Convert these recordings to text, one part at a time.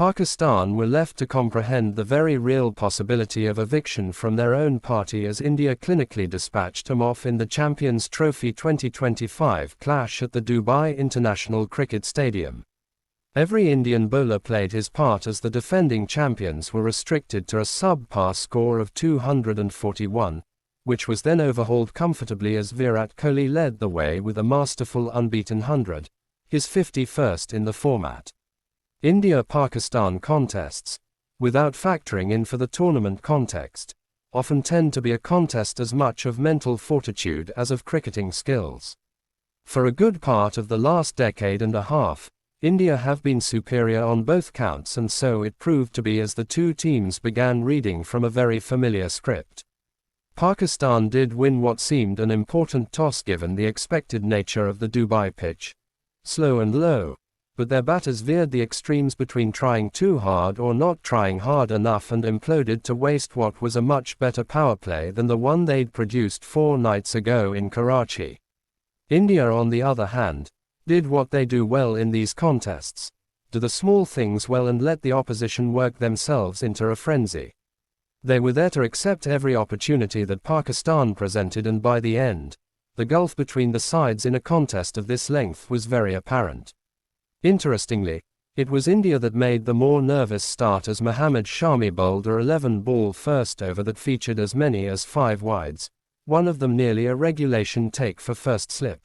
Pakistan were left to comprehend the very real possibility of eviction from their own party as India clinically dispatched them off in the Champions Trophy 2025 clash at the Dubai International Cricket Stadium. Every Indian bowler played his part as the defending champions were restricted to a subpar score of 241, which was then overhauled comfortably as Virat Kohli led the way with a masterful unbeaten 100, his 51st in the format. India-Pakistan contests, without factoring in for the tournament context, often tend to be a contest as much of mental fortitude as of cricketing skills. For a good part of the last decade and a half, India have been superior on both counts, and so it proved to be as the two teams began reading from a very familiar script. Pakistan did win what seemed an important toss given the expected nature of the Dubai pitch, slow and low, but their batters veered the extremes between trying too hard or not trying hard enough and imploded to waste what was a much better power play than the one they'd produced 4 nights ago in Karachi. India, on the other hand, did what they do well in these contests: do the small things well and let the opposition work themselves into a frenzy. They were there to accept every opportunity that Pakistan presented, and by the end, the gulf between the sides in a contest of this length was very apparent. Interestingly, it was India that made the more nervous start as Mohammad Shami bowled a 11-ball first over that featured as many as 5 wides, one of them nearly a regulation take for first slip.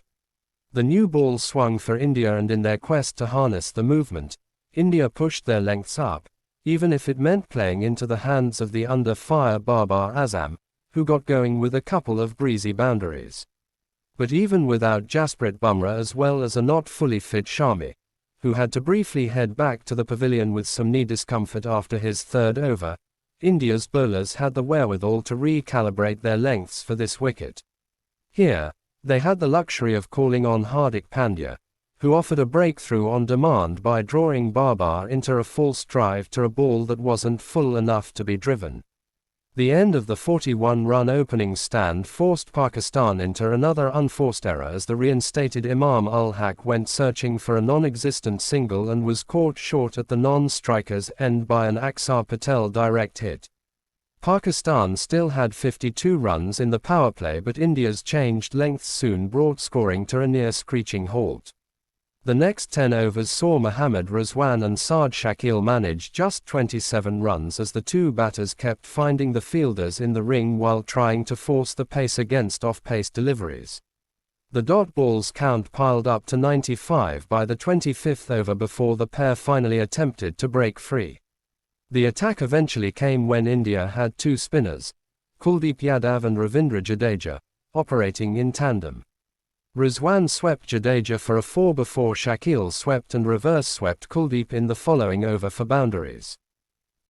The new ball swung for India, and in their quest to harness the movement, India pushed their lengths up, even if it meant playing into the hands of the under-fire Babar Azam, who got going with a couple of breezy boundaries. But even without Jasprit Bumrah as well as a not fully fit Shami, who had to briefly head back to the pavilion with some knee discomfort after his 3rd over, India's bowlers had the wherewithal to recalibrate their lengths for this wicket. Here, they had the luxury of calling on Hardik Pandya, who offered a breakthrough on demand by drawing Babar into a false drive to a ball that wasn't full enough to be driven. The end of the 41-run opening stand forced Pakistan into another unforced error as the reinstated Imam ul Haq went searching for a non-existent single and was caught short at the non-striker's end by an Axar Patel direct hit. Pakistan still had 52 runs in the power play, but India's changed lengths soon brought scoring to a near screeching halt. The next 10 overs saw Mohammad Rizwan and Saad Shakil manage just 27 runs as the two batters kept finding the fielders in the ring while trying to force the pace against off-pace deliveries. The dot balls count piled up to 95 by the 25th over before the pair finally attempted to break free. The attack eventually came when India had 2 spinners, Kuldeep Yadav and Ravindra Jadeja, operating in tandem. Rizwan swept Jadeja for a 4 before Shakil swept and reverse swept Kuldeep in the following over for boundaries.